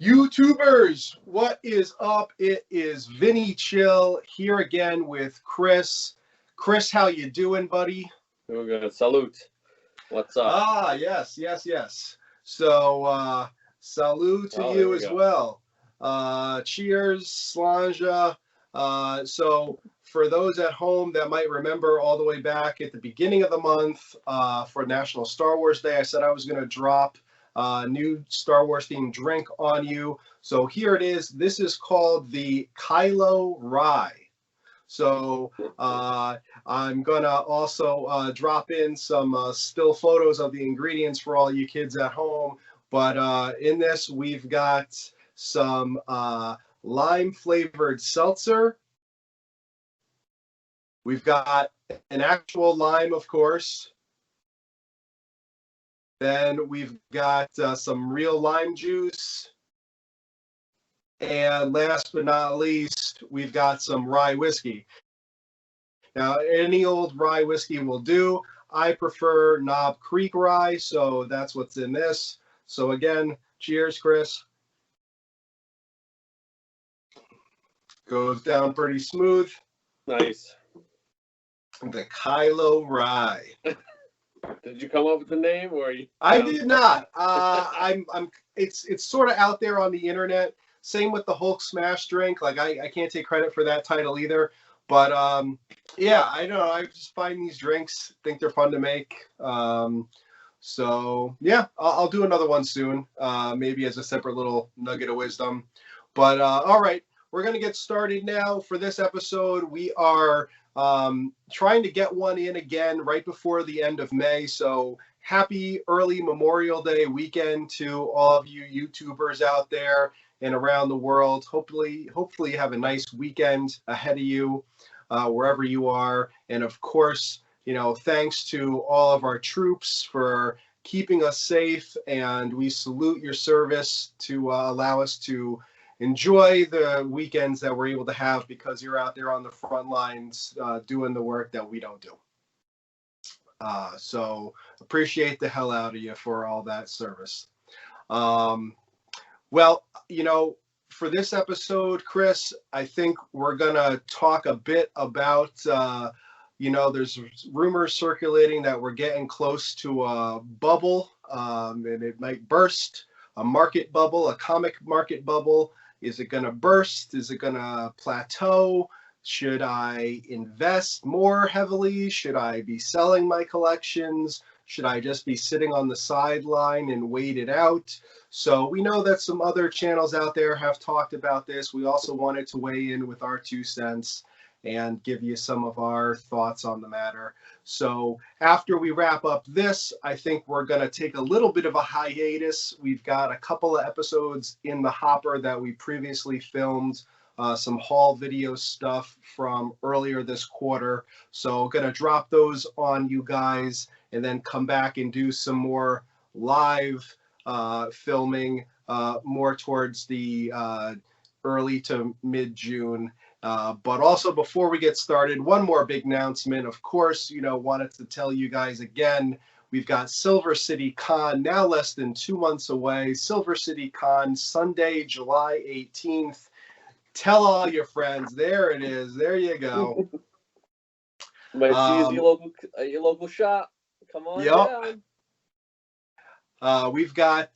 YouTubers, what is up? It is Vinny Chill here again with Chris. Chris, how you doing, buddy? Doing good. Salute. What's up? Yes. So, salute to you as well. Cheers, Slanja. So, for those at home that might remember all the way back at the beginning of the month for National Star Wars Day, I said I was going to drop new Star Wars themed drink on you. So here it is. This is called the Kylo Rye. So I'm gonna also drop in some still photos of the ingredients for all you kids at home. But in this, we've got some lime flavored seltzer. We've got an actual lime, of course. Then we've got some real lime juice. And last but not least, we've got some rye whiskey. Now, any old rye whiskey will do. I prefer Knob Creek rye, so that's what's in this. So again, cheers, Chris. Goes down pretty smooth. Nice. The Kylo Rye. Did you come up with the name, or you? I did not. It's sort of out there on the internet. Same with the Hulk Smash drink. Like I can't take credit for that title either. But yeah, I don't know. I just find these drinks, think they're fun to make. So yeah, I'll do another one soon. Maybe as a separate little nugget of wisdom. But all right, we're gonna get started now. For this episode, we are trying to get one in again right before the end of May. So happy early Memorial Day weekend to all of you YouTubers out there and around the world. Hopefully you have a nice weekend ahead of you wherever you are. And of course, thanks to all of our troops for keeping us safe, and we salute your service to allow us to enjoy the weekends that we're able to have, because you're out there on the front lines doing the work that we don't do. So appreciate the hell out of you for all that service. Well, for this episode, Chris, I think we're going to talk a bit about, there's rumors circulating that we're getting close to a bubble, and it might burst, a market bubble, a comic market bubble. Is it going to burst? Is it going to plateau? Should I invest more heavily? Should I be selling my collections? Should I just be sitting on the sideline and wait it out? So we know that some other channels out there have talked about this. We also wanted to weigh in with our 2 cents and give you some of our thoughts on the matter. So after we wrap up this, I think we're going to take a little bit of a hiatus. We've got a couple of episodes in the hopper that we previously filmed, some haul video stuff from earlier this quarter. So going to drop those on you guys and then come back and do some more live filming more towards the early to mid-June. But also, before we get started, one more big announcement. Of course, wanted to tell you guys again, we've got Silver City Con now less than 2 months away. Silver City Con, Sunday, July 18th. Tell all your friends. There it is. There you go. Might see your local shop. Come on down. We've got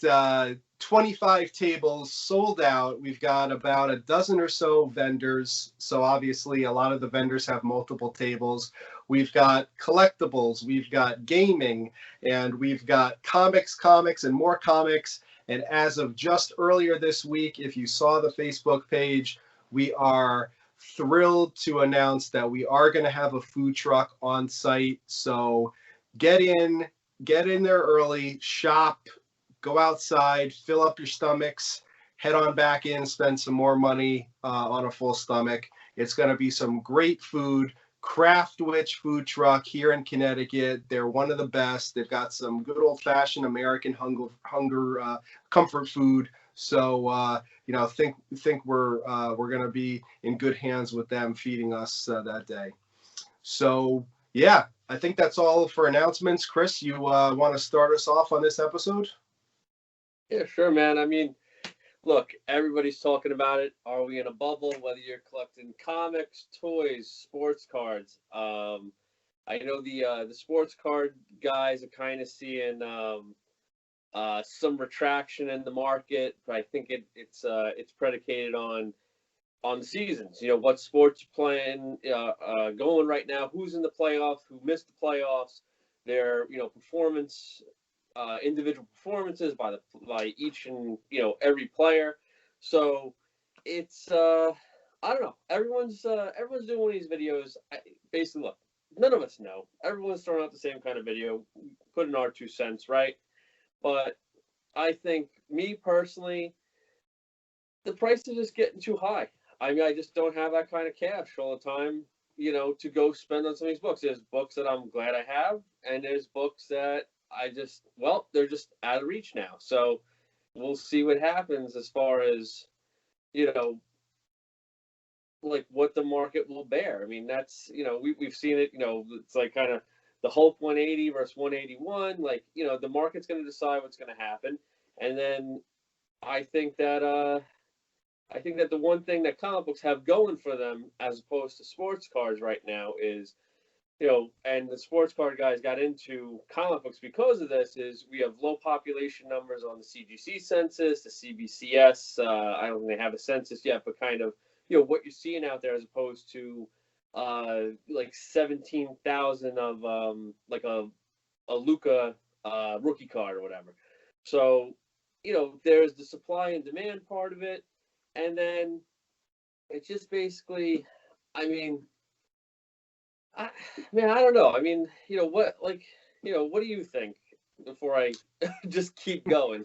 25 tables sold out. We've got about a dozen or so vendors. So obviously a lot of the vendors have multiple tables. We've got collectibles, we've got gaming, and we've got comics, and more comics. And as of just earlier this week, if you saw the Facebook page, we are thrilled to announce that we are going to have a food truck on site. So get in there early, shop, go outside, fill up your stomachs, head on back in, spend some more money on a full stomach. It's going to be some great food. Craft Witch food truck here in Connecticut. They're one of the best. They've got some good old-fashioned American hunger comfort food. So think we're gonna be in good hands with them feeding us that day. So yeah, I think that's all for announcements. Chris, you want to start us off on this episode? Yeah, sure, man. I mean, look, everybody's talking about it. Are we in a bubble? Whether you're collecting comics, toys, sports cards. I know the sports card guys are kind of seeing some retraction in the market, but I think it's predicated on the seasons. You know, what sports are playing, going right now, who's in the playoffs, who missed the playoffs, their performance, individual performances by each and every player. So it's I don't know. Everyone's doing one of these videos. Basically, look, none of us know. Everyone's throwing out the same kind of video, put in our 2 cents, right? But I think, me personally, the price is just getting too high. I mean, I just don't have that kind of cash all the time, to go spend on some of these books. There's books that I'm glad I have, and there's books that they're just out of reach now. So we'll see what happens as far as, like what the market will bear. I mean, that's, we've seen it, it's like kind of the Hulk 180 versus 181. Like, the market's going to decide what's going to happen. And then I think that, the one thing that comic books have going for them as opposed to sports cards right now is, and the sports card guys got into comic books because of this, is we have low population numbers on the CGC census, the CBCS. I don't think they have a census yet, but kind of, what you're seeing out there as opposed to like 17,000 of like a Luca rookie card or whatever. So, there's the supply and demand part of it. And then it's just basically, I mean, I don't know. I mean, what do you think before I just keep going?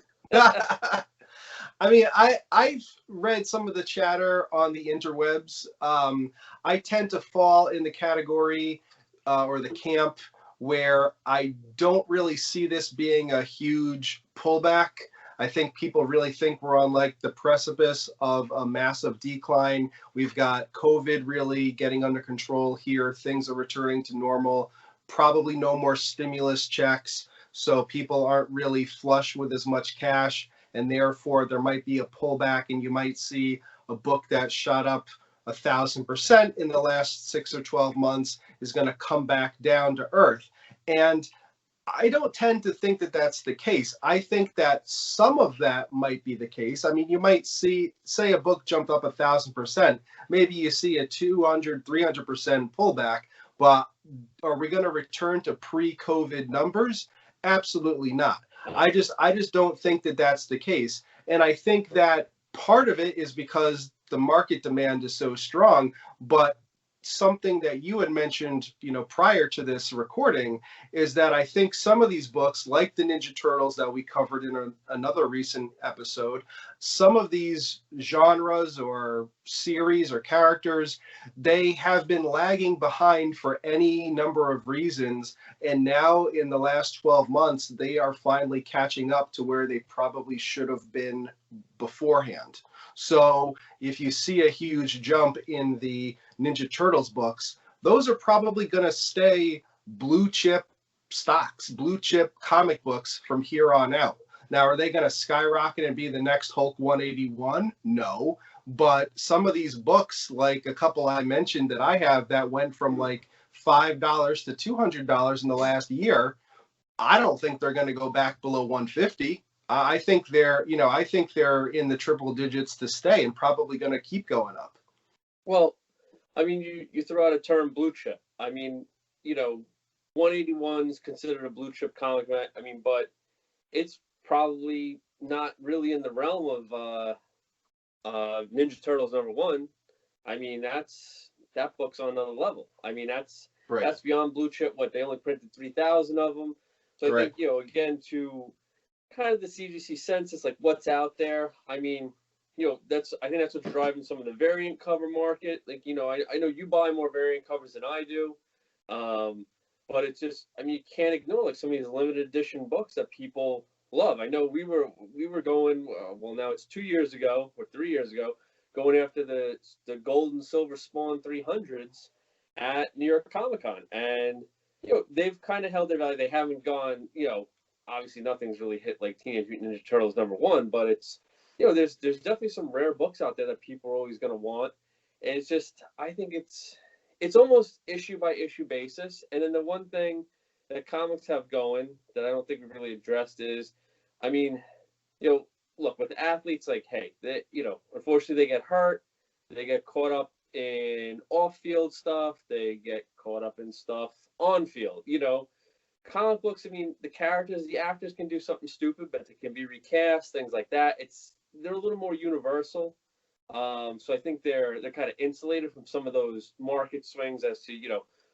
I mean, I've read some of the chatter on the interwebs. I tend to fall in the category or the camp where I don't really see this being a huge pullback. I think people really think we're on like the precipice of a massive decline. We've got COVID really getting under control here. Things are returning to normal. Probably no more stimulus checks. So people aren't really flush with as much cash. And therefore, there might be a pullback, and you might see a book that shot up 1,000% in the last 6 or 12 months is going to come back down to earth. And I don't tend to think that that's the case. I think that some of that might be the case. I mean, you might say a book jumped up 1,000%. Maybe you see a 200, 300% pullback. But are we going to return to pre-COVID numbers? Absolutely not. I just don't think that that's the case. And I think that part of it is because the market demand is so strong. But something that you had mentioned, prior to this recording, is that I think some of these books, like the Ninja Turtles that we covered in another recent episode, some of these genres or series or characters, they have been lagging behind for any number of reasons. And now in the last 12 months, they are finally catching up to where they probably should have been beforehand. So if you see a huge jump in the Ninja Turtles books, those are probably going to stay blue chip stocks, blue chip comic books from here on out. Now, are they going to skyrocket and be the next Hulk 181? No. But some of these books, like a couple I mentioned that I have that went from like $5 to $200 in the last year, I don't think they're going to go back below 150. I think they're in the triple digits to stay and probably going to keep going up. Well, I mean, you throw out a term blue chip. I mean, 181 is considered a blue chip comic. I mean, but it's probably not really in the realm of Ninja Turtles #1. I mean, that book's on another level. I mean, that's beyond blue chip. What, they only printed 3,000 of them. So I think, again, to kind of the CGC census, like what's out there. I mean, I think that's what's driving some of the variant cover market. Like, I know you buy more variant covers than I do. But it's just, I mean, you can't ignore like some of these limited edition books that people love. I know we were going. Well, now it's 2 years ago or 3 years ago, going after the gold and silver Spawn 300s at New York Comic Con, and they've kind of held their value. They haven't gone. Obviously nothing's really hit like Teenage Mutant Ninja Turtles #1, but it's there's definitely some rare books out there that people are always going to want, and it's just I think it's almost issue by issue basis. And then the one thing that comics have going that I don't think we really addressed is, I mean, look, with athletes, like, hey, unfortunately they get hurt, they get caught up in off-field stuff, they get caught up in stuff on field. Comic books, I mean, the actors can do something stupid, but they can be recast, things like that. They're a little more universal. So I think they're kind of insulated from some of those market swings as to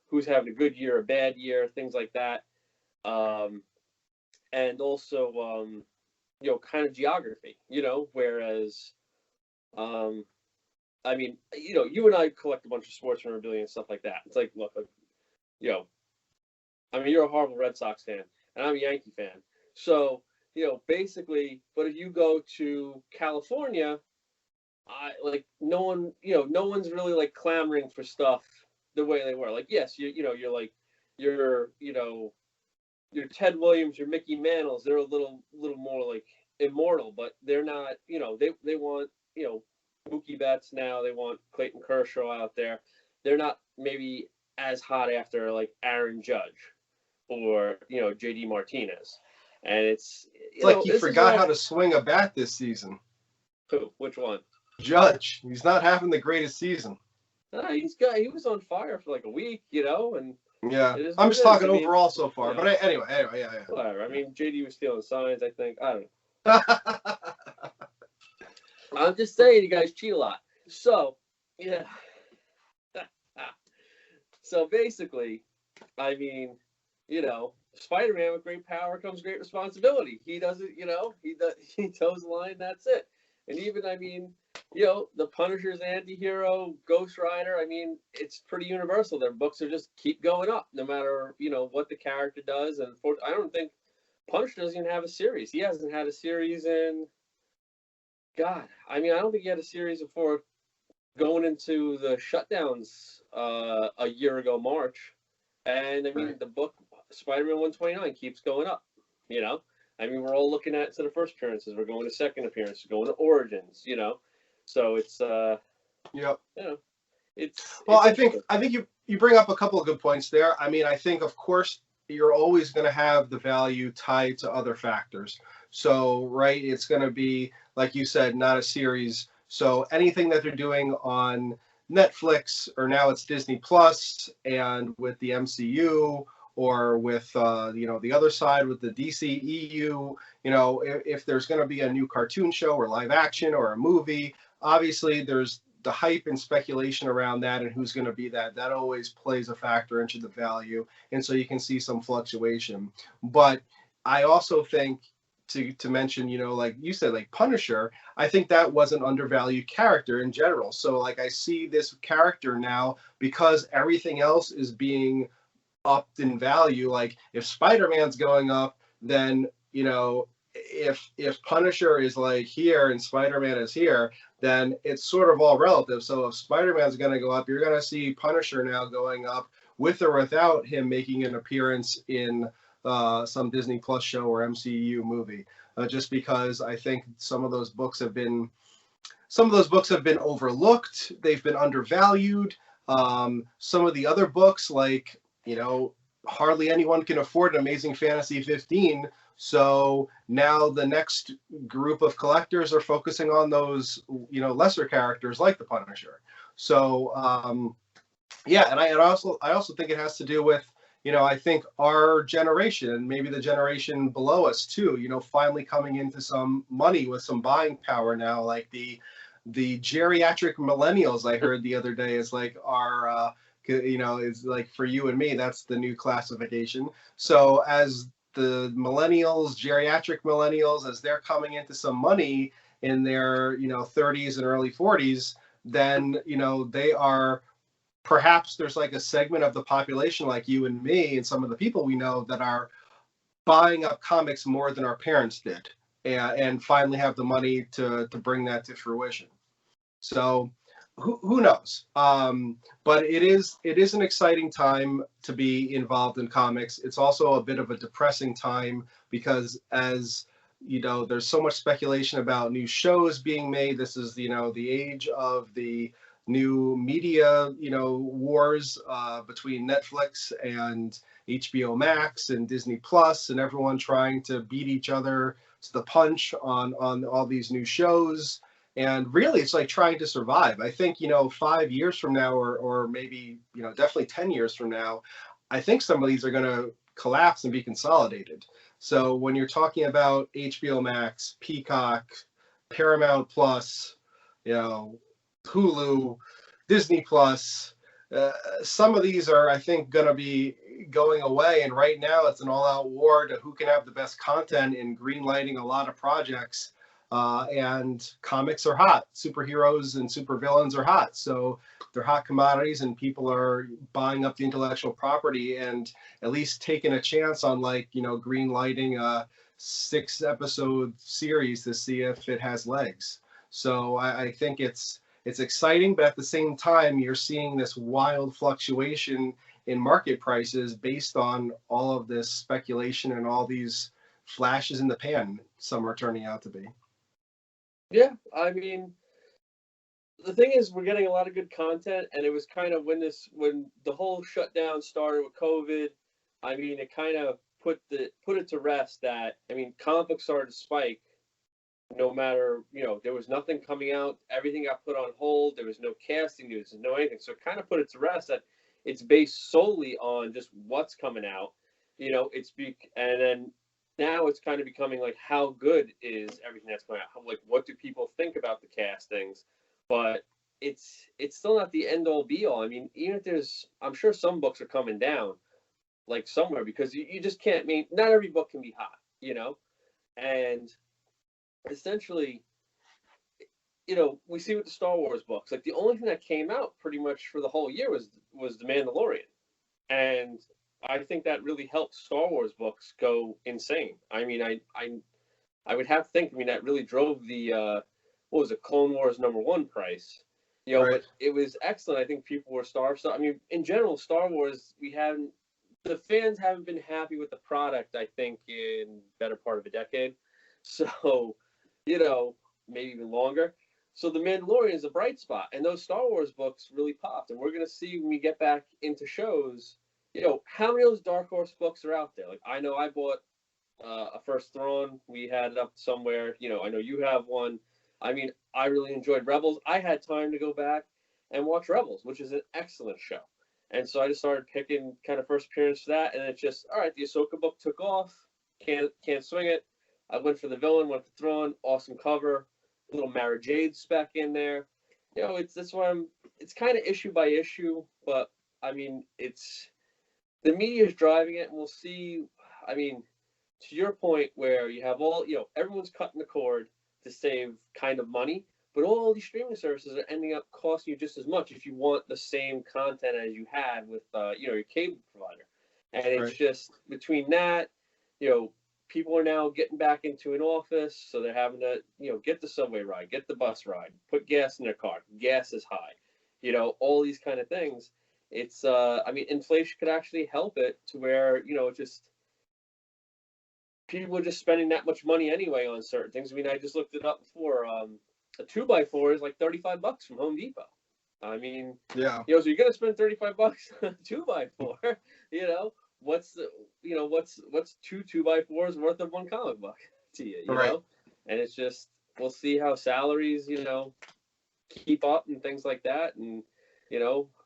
who's having a good year, a bad year, things like that, and also kind of geography. Whereas I mean, you and I collect a bunch of sports memorabilia and stuff like that. It's like, look, I mean, you're a horrible Red Sox fan, and I'm a Yankee fan. So, basically, but if you go to California, no one's really like clamoring for stuff the way they were. Like, yes, you're like, your Ted Williams, your Mickey Mantles, they're a little more like immortal, but they're not. They want Mookie Betts now. They want Clayton Kershaw out there. They're not maybe as hot after like Aaron Judge or JD Martinez, and it's like he forgot how to swing a bat this season. Who? Which one? Judge. He's not having the greatest season. He was on fire for like a week, and yeah, I'm just talking overall so far. Yeah. But anyway, yeah. Whatever. I mean, JD was stealing signs, I think. I don't know. I'm just saying, you guys cheat a lot. So, yeah. So basically, I mean, Spider-Man with great power comes great responsibility. He doesn't, he toes the line. That's it. And even, I mean, the Punisher's anti-hero, Ghost Rider, I mean, it's pretty universal. Their books are just keep going up no matter, what the character does. And I don't think Punisher doesn't even have a series. He hasn't had a series in, God, I mean, I don't think he had a series before going into the shutdowns a year ago, March. And I mean, right. The book Spider-Man 129 keeps going up. I mean, we're all looking at to the first appearances. We're going to second appearances. Going to Origins. So it's yep. It's well. I think you bring up a couple of good points there. I mean, I think of course you're always going to have the value tied to other factors. So right, it's going to be like you said, not a series. So anything that they're doing on Netflix or now it's Disney Plus and with the MCU or with the other side with the DCEU, if there's going to be a new cartoon show or live action or a movie, obviously there's the hype and speculation around that and who's going to be that always plays a factor into the value, and so you can see some fluctuation. But I also think to mention, like you said, like Punisher, I think that was an undervalued character in general. So like I see this character now because everything else is being upped in value. Like if Spider-Man's going up, then if Punisher is like here and Spider-Man is here, then it's sort of all relative. So if Spider-Man's going to go up, you're going to see Punisher now going up with or without him making an appearance in some Disney Plus show or MCU movie, just because I think some of those books have been overlooked. They've been undervalued. Some of the other books, like hardly anyone can afford an Amazing Fantasy 15. So now the next group of collectors are focusing on those lesser characters like the Punisher. So yeah, and I also think it has to do with I think our generation and maybe the generation below us too, finally coming into some money with some buying power now. Like the geriatric millennials I heard the other day is like our, is like for you and me, that's the new classification. So as the millennials, geriatric millennials, as they're coming into some money in their, 30s and early 40s, then, they are, perhaps there's like a segment of the population like you and me and some of the people we know that are buying up comics more than our parents did, and finally have the money to bring that to fruition. So who knows? But it is an exciting time to be involved in comics. It's also a bit of a depressing time because, as you know, there's so much speculation about new shows being made. This is, the age of the new media, wars between Netflix and HBO Max and Disney Plus, and everyone trying to beat each other to the punch on all these new shows. And really, it's like trying to survive. I think, 5 years from now, or maybe, definitely 10 years from now, I think some of these are going to collapse and be consolidated. So when you're talking about HBO Max, Peacock, Paramount Plus, you know, Hulu, Disney Plus, some of these are, I think, going to be going away. And right now, it's an all-out war to who can have the best content in greenlighting a lot of projects. And comics are hot. Superheroes and supervillains are hot. So they're hot commodities, and people are buying up the intellectual property and at least taking a chance on, green lighting a 6-episode series to see if it has legs. So I think it's exciting, but at the same time, you're seeing this wild fluctuation in market prices based on all of this speculation and all these flashes in the pan some are turning out to be. Yeah, I mean, the thing is, we're getting a lot of good content, and it was kind of when the whole shutdown started with COVID. I mean, it kind of put it to rest that, I mean, comic books started to spike. No matter, there was nothing coming out. Everything got put on hold. There was no casting news, no anything. So it kind of put it to rest that it's based solely on just what's coming out. And then now it's kind of becoming like, how good is everything that's coming out? Like, what do people think about the castings? But it's still not the end all be all. I mean, even if I'm sure some books are coming down, like somewhere, because you just can't. I mean, not every book can be hot, and essentially, we see with the Star Wars books, like the only thing that came out pretty much for the whole year was The Mandalorian, and I think that really helped Star Wars books go insane. I mean, I would have to think. I mean, that really drove the what was it, Clone Wars #1 price. Right. But it was excellent. I think people were starved. So I mean, in general, Star Wars, the fans haven't been happy with the product, I think, in better part of a decade. So, maybe even longer. So The Mandalorian is a bright spot, and those Star Wars books really popped. And we're going to see when we get back into shows, how many of those Dark Horse books are out there. Like, I know I bought a First Thrawn. We had it up somewhere. I know you have one. I mean, I really enjoyed Rebels. I had time to go back and watch Rebels, which is an excellent show. And so I just started picking kind of first appearance for that, and it's just, all right, the Ahsoka book took off. Can't swing it. I went for the villain, went for Thrawn. Awesome cover. Little Mara Jade spec in there. That's why it's kind of issue by issue, but I mean, the media is driving it, and we'll see. I mean, to your point, where you have everyone's cutting the cord to save kind of money, but all these streaming services are ending up costing you just as much if you want the same content as you had with your cable provider. And it's Right. just between that, people are now getting back into an office, so they're having to get the subway ride, get the bus ride, put gas in their car. Gas is high, all these kind of things. It's I mean, inflation could actually help it to where just people are just spending that much money anyway on certain things. I mean, I just looked it up before. A 2x4 is like $35 from Home Depot. I mean, Yeah. so you're gonna spend $35 on a 2x4. What's what's two 2x4s worth of one comic book to you? Right. And it's just, we'll see how salaries keep up and things like that. And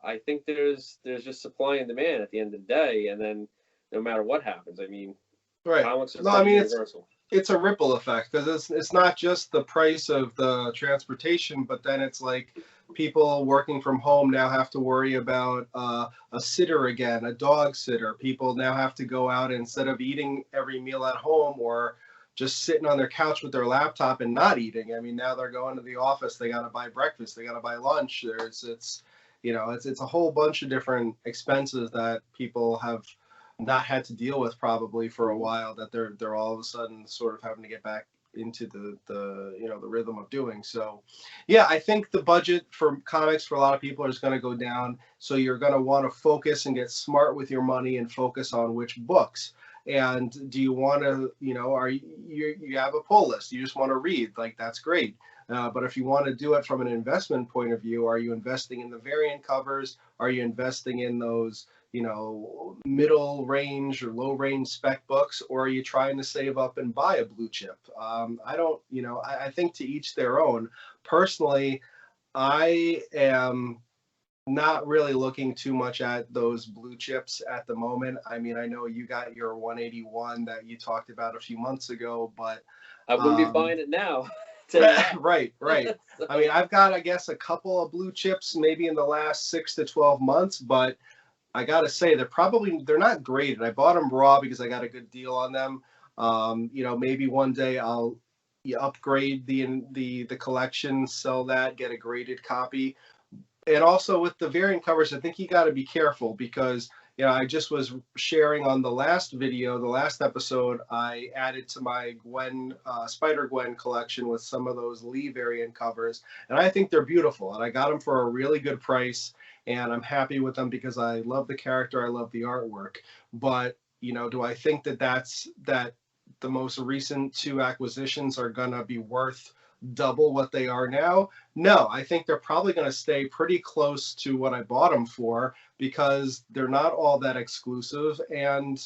I think there's just supply and demand at the end of the day, and then no matter what happens, I mean, Right. comics are No, I pretty mean, universal. it's a ripple effect because it's not just the price of the transportation, but then it's like people working from home now have to worry about a sitter again, a dog sitter. People now have to go out instead of eating every meal at home or just sitting on their couch with their laptop and not eating. I mean, now they're going to the office. They got to buy breakfast. They got to buy lunch. It's a whole bunch of different expenses that people have not had to deal with probably for a while, that they're all of a sudden sort of having to get back into the the rhythm of doing. So yeah, I think the budget for comics for a lot of people is going to go down, so you're going to want to focus and get smart with your money and focus on which books. And do you want to, are you have a pull list, you just want to read, like that's great. But if you want to do it from an investment point of view, are you investing in the variant covers, are you investing in those middle range or low range spec books, or are you trying to save up and buy a blue chip? I don't, I think to each their own. Personally, I am not really looking too much at those blue chips at the moment. I mean, I know you got your 181 that you talked about a few months ago, but I wouldn't be buying it now. right. So, I mean, I've got, I guess, a couple of blue chips maybe in the last 6 to 12 months, but I gotta say they're not graded. I bought them raw because I got a good deal on them. Maybe one day I'll upgrade the collection, sell that, get a graded copy. And also with the variant covers, I think you got to be careful because I just was sharing on the last video, the last episode, I added to my Spider Gwen collection with some of those Lee variant covers, and I think they're beautiful, and I got them for a really good price, and I'm happy with them because I love the character, I love the artwork. But do I think that the most recent two acquisitions are gonna be worth double what they are now? No, I think they're probably going to stay pretty close to what I bought them for because they're not all that exclusive. And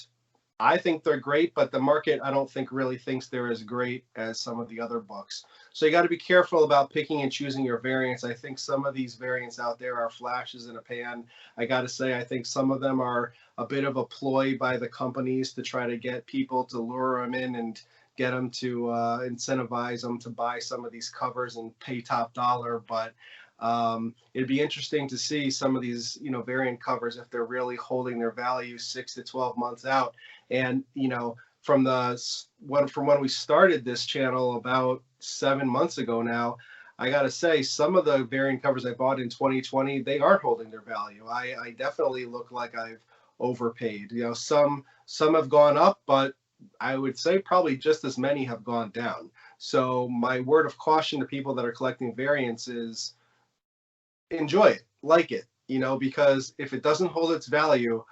I think they're great, but the market, I don't think really thinks they're as great as some of the other books. So you got to be careful about picking and choosing your variants. I think some of these variants out there are flashes in a pan. I got to say, I think some of them are a bit of a ploy by the companies to try to get people to lure them in and get them to incentivize them to buy some of these covers and pay top dollar. But it'd be interesting to see some of these, variant covers if they're really holding their value 6 to 12 months out. And from when we started this channel about 7 months ago now, I gotta say some of the variant covers I bought in 2020, they aren't holding their value. I definitely look like I've overpaid. Some have gone up, but I would say probably just as many have gone down. So my word of caution to people that are collecting variants is enjoy it, like it, because if it doesn't hold its value,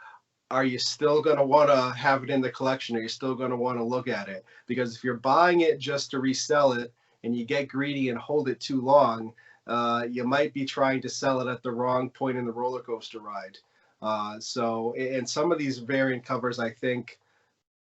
are you still going to want to have it in the collection? Are you still going to want to look at it? Because if you're buying it just to resell it and you get greedy and hold it too long, you might be trying to sell it at the wrong point in the roller coaster ride. And some of these variant covers, I think,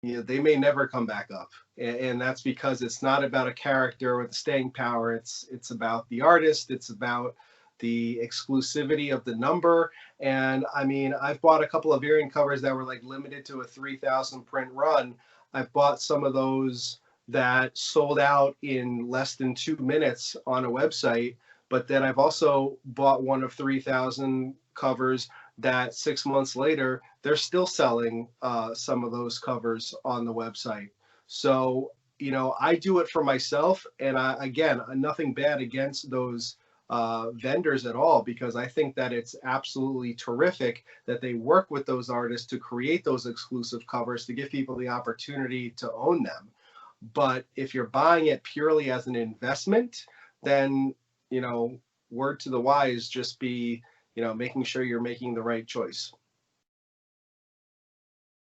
they may never come back up, and that's because it's not about a character with staying power. It's about the artist. It's about the exclusivity of the number. And I mean, I've bought a couple of variant covers that were like limited to a 3,000 print run. I've bought some of those that sold out in less than 2 minutes on a website. But then I've also bought one of 3,000 covers that 6 months later, they're still selling some of those covers on the website. So, I do it for myself. And again, nothing bad against those vendors at all, because I think that it's absolutely terrific that they work with those artists to create those exclusive covers to give people the opportunity to own them. But if you're buying it purely as an investment, then, word to the wise, just be, making sure you're making the right choice.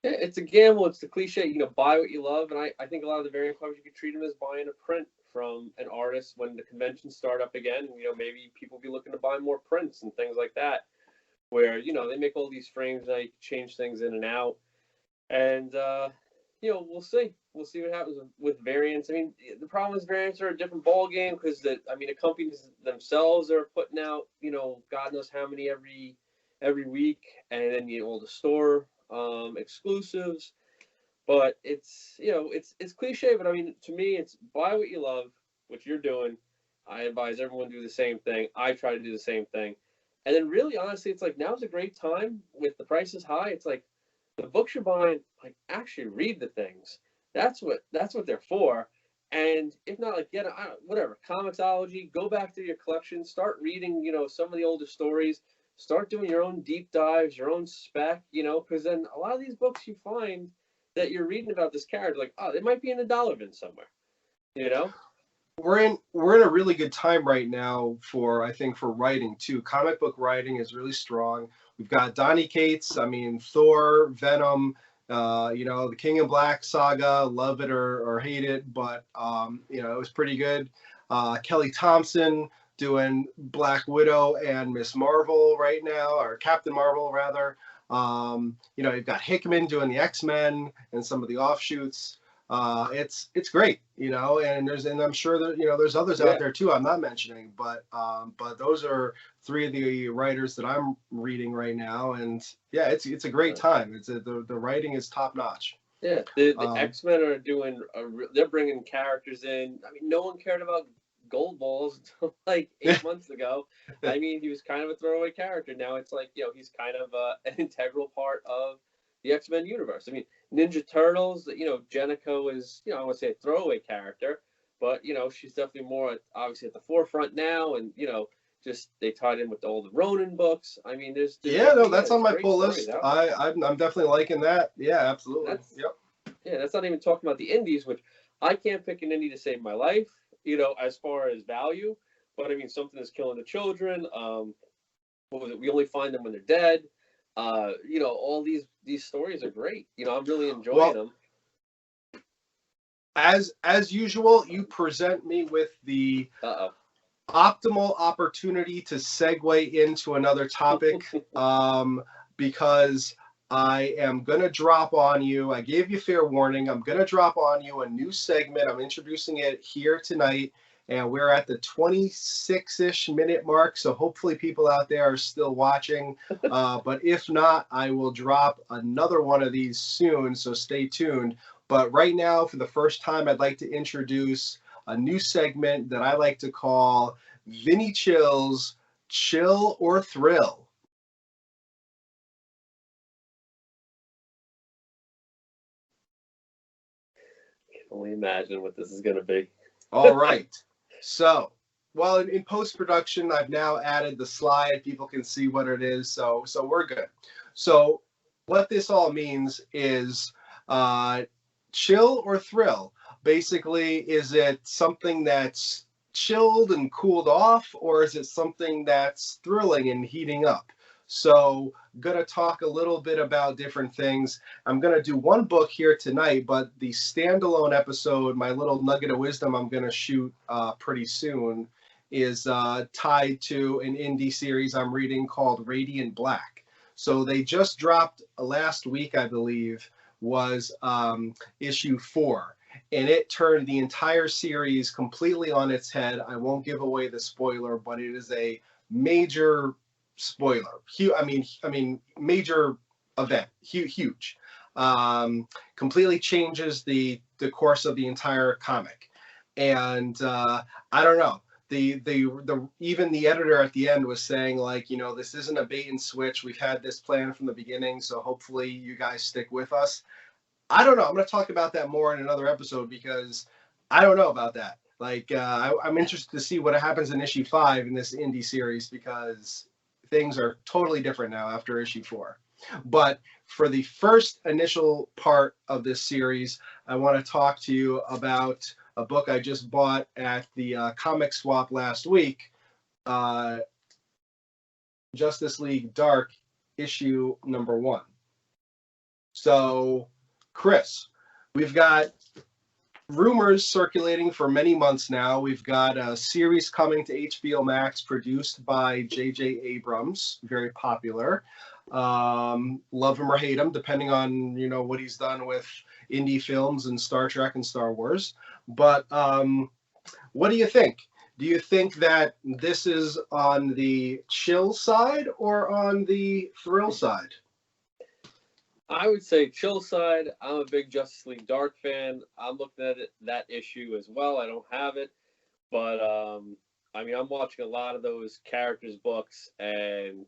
Yeah, it's a gamble. It's the cliche, buy what you love. And I think a lot of the variant covers, you could treat them as buying a print from an artist when the conventions start up again. Maybe people will be looking to buy more prints and things like that, where, they make all these frames now, you can change things in and out. And, we'll see. We'll see what happens with variants. I mean, the problem is variants are a different ball game because the companies themselves are putting out, God knows how many every week, and then all the store exclusives. But it's cliche. But I mean, to me, it's buy what you love, which you're doing. I advise everyone to do the same thing. I try to do the same thing. And then really, honestly, it's like now's a great time with the prices high. It's like the books you're buying, like actually read the things. That's what they're for. And if not, like whatever, Comixology, go back to your collection, start reading, some of the older stories, start doing your own deep dives, your own spec, because then a lot of these books you find that you're reading about this character, like, oh, it might be in a dollar bin somewhere, you know? We're in a really good time right now for, I think, for writing too. Comic book writing is really strong. We've got Donny Cates, I mean, Thor, Venom, the King in Black saga, love it or hate it, but it was pretty good. Kelly Thompson doing Black Widow and Miss Marvel right now, or Captain Marvel rather. You've got Hickman doing the X-Men and some of the offshoots. It's great, and I'm sure that there's others out there too I'm not mentioning, but those are three of the writers that I'm reading right now, and yeah, it's a great time. The writing is top notch. Yeah, the X-Men are doing they're bringing characters in. I mean, no one cared about Gold Balls until like 8 months ago. I mean, he was kind of a throwaway character. Now it's like, he's kind of an integral part of the X-Men universe. I mean, Ninja Turtles, Jennico is, I want to say a throwaway character, but, she's definitely more obviously at the forefront now. And, just they tied in with all the Ronin books. I mean, there's that's on my pull list. I'm definitely liking that. Yeah, absolutely. Yep. Yeah, that's not even talking about the indies, which I can't pick an indie to save my life, as far as value. But I mean, something that's killing the children. What was it? We only find them when they're dead. All these stories are great. I'm really enjoying them. As usual, you present me with the optimal opportunity to segue into another topic, because I am going to drop on you. I gave you fair warning. I'm going to drop on you a new segment. I'm introducing it here tonight, and we're at the 26-ish minute mark. So hopefully people out there are still watching. But if not, I will drop another one of these soon. So stay tuned. But right now, for the first time, I'd like to introduce a new segment that I like to call Vinny Chill's Chill or Thrill. Only imagine what this is going to be. All right. So, well, in post-production, I've now added the slide. People can see what it is. So we're good. So what this all means is chill or thrill. Basically, is it something that's chilled and cooled off, or is it something that's thrilling and heating up? So going to talk a little bit about different things. I'm going to do one book here tonight, but the standalone episode, my little nugget of wisdom I'm going to shoot pretty soon, is tied to an indie series I'm reading called Radiant Black. So they just dropped last week, I believe, was issue 4. And it turned the entire series completely on its head. I won't give away the spoiler, but it is a major spoiler. I mean, major event. Huge. Completely changes the course of the entire comic. And I don't know. Even the editor at the end was saying, like, this isn't a bait and switch. We've had this plan from the beginning, so hopefully you guys stick with us. I don't know. I'm going to talk about that more in another episode, because I don't know about that. Like, I'm interested to see what happens in issue 5 in this indie series, because things are totally different now after issue 4. But for the first initial part of this series, I want to talk to you about a book I just bought at the comic swap last week, Justice League Dark, issue number 1. So, Chris, we've got rumors circulating for many months now. We've got a series coming to HBO Max produced by J.J. Abrams, very popular. Love him or hate him, depending on, what he's done with indie films and Star Trek and Star Wars. But what do you think? Do you think that this is on the chill side or on the thrill side? I would say chill side. I'm a big Justice League Dark fan. I'm looking at that issue as well. I don't have it, but I mean, I'm watching a lot of those characters books, and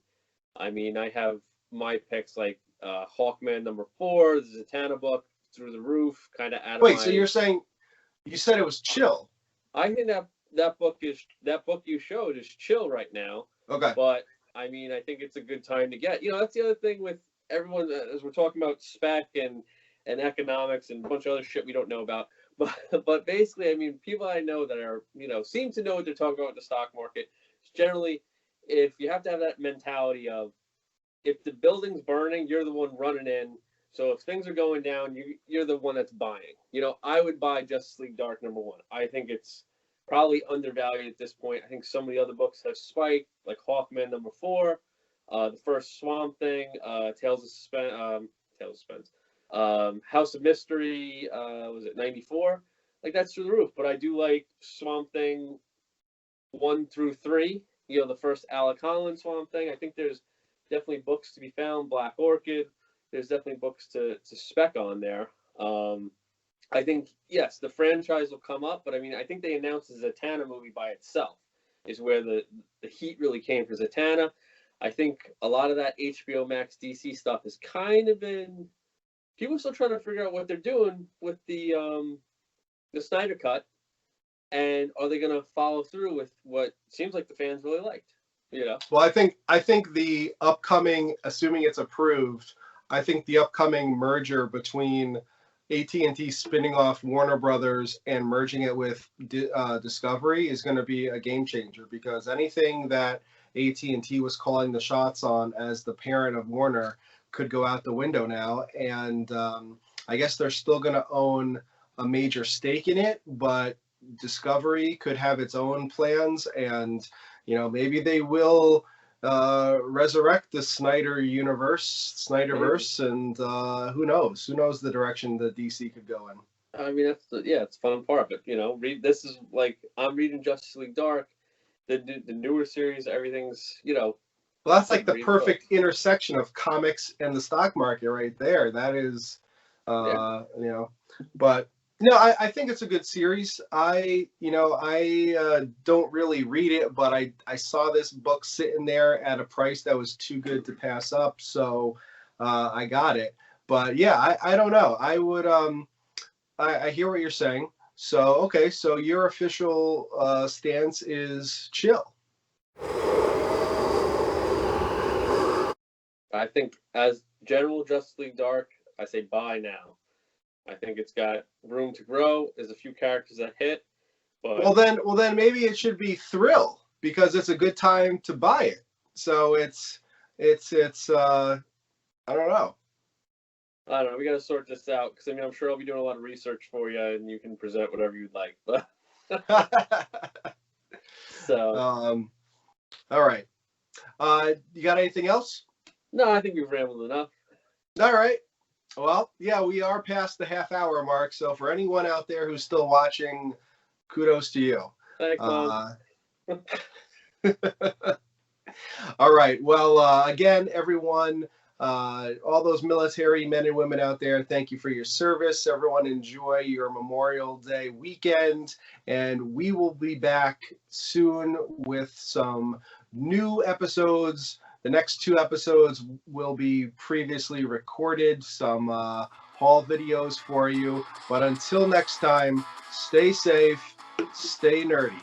I mean, I have my picks like Hawkman number 4, the Zatanna book, through the roof, kind of out of. Wait, so you're saying you said it was chill? I think that book you showed is chill right now. Okay. But I mean, I think it's a good time to get. That's the other thing with everyone as we're talking about spec and economics and a bunch of other shit we don't know about. But basically, I mean, people I know that are seem to know what they're talking about with the stock market. Generally, if you have to have that mentality of if the building's burning, you're the one running in. So if things are going down, you're the one that's buying. I would buy Justice League Dark #1. I think it's probably undervalued at this point. I think some of the other books have spiked, like Hawkman #4, the first Swamp Thing, Tales of Suspense, House of Mystery, was it 94? Like that's through the roof. But I do like Swamp Thing 1 through 3. The first Alec Holland Swamp Thing. I think there's definitely books to be found. Black Orchid. There's definitely books to spec on there. I think, yes, the franchise will come up, but I mean, I think they announced the Zatanna movie by itself is where the heat really came for Zatanna. I think a lot of that HBO Max DC stuff has kind of been people are still trying to figure out what they're doing with the Snyder Cut, and are they going to follow through with what seems like the fans really liked? Well, I think the upcoming, assuming it's approved, I think the upcoming merger between AT&T spinning off Warner Brothers and merging it with Discovery is going to be a game changer, because anything that AT&T was calling the shots on as the parent of Warner could go out the window now. And I guess they're still going to own a major stake in it, but Discovery could have its own plans, and maybe they will resurrect the Snyderverse, and who knows the direction that DC could go in. I mean, it's the fun part, but this is like I'm reading Justice League Dark, the newer series, everything's well, that's like the perfect intersection of comics and the stock market right there. That is but no, I think it's a good series. I don't really read it, but I saw this book sitting there at a price that was too good to pass up, so I got it. But yeah, I don't know. I would I hear what you're saying. So okay, so your official stance is chill. I think as general Justice League Dark, I say buy now. I think it's got room to grow. There's a few characters that hit, but well then maybe it should be thrill, because it's a good time to buy it. So it's I don't know. I don't know. We got to sort this out, because I mean I'm sure I'll be doing a lot of research for you, and you can present whatever you'd like. But so all right. You got anything else? No, I think we've rambled enough. All right. Well, yeah, we are past the half-hour mark, so for anyone out there who's still watching, kudos to you. Thanks, Mom. All right. Well, again, everyone, all those military men and women out there, thank you for your service. Everyone enjoy your Memorial Day weekend, and we will be back soon with some new episodes. The next 2 episodes will be previously recorded, some haul videos for you. But until next time, stay safe, stay nerdy.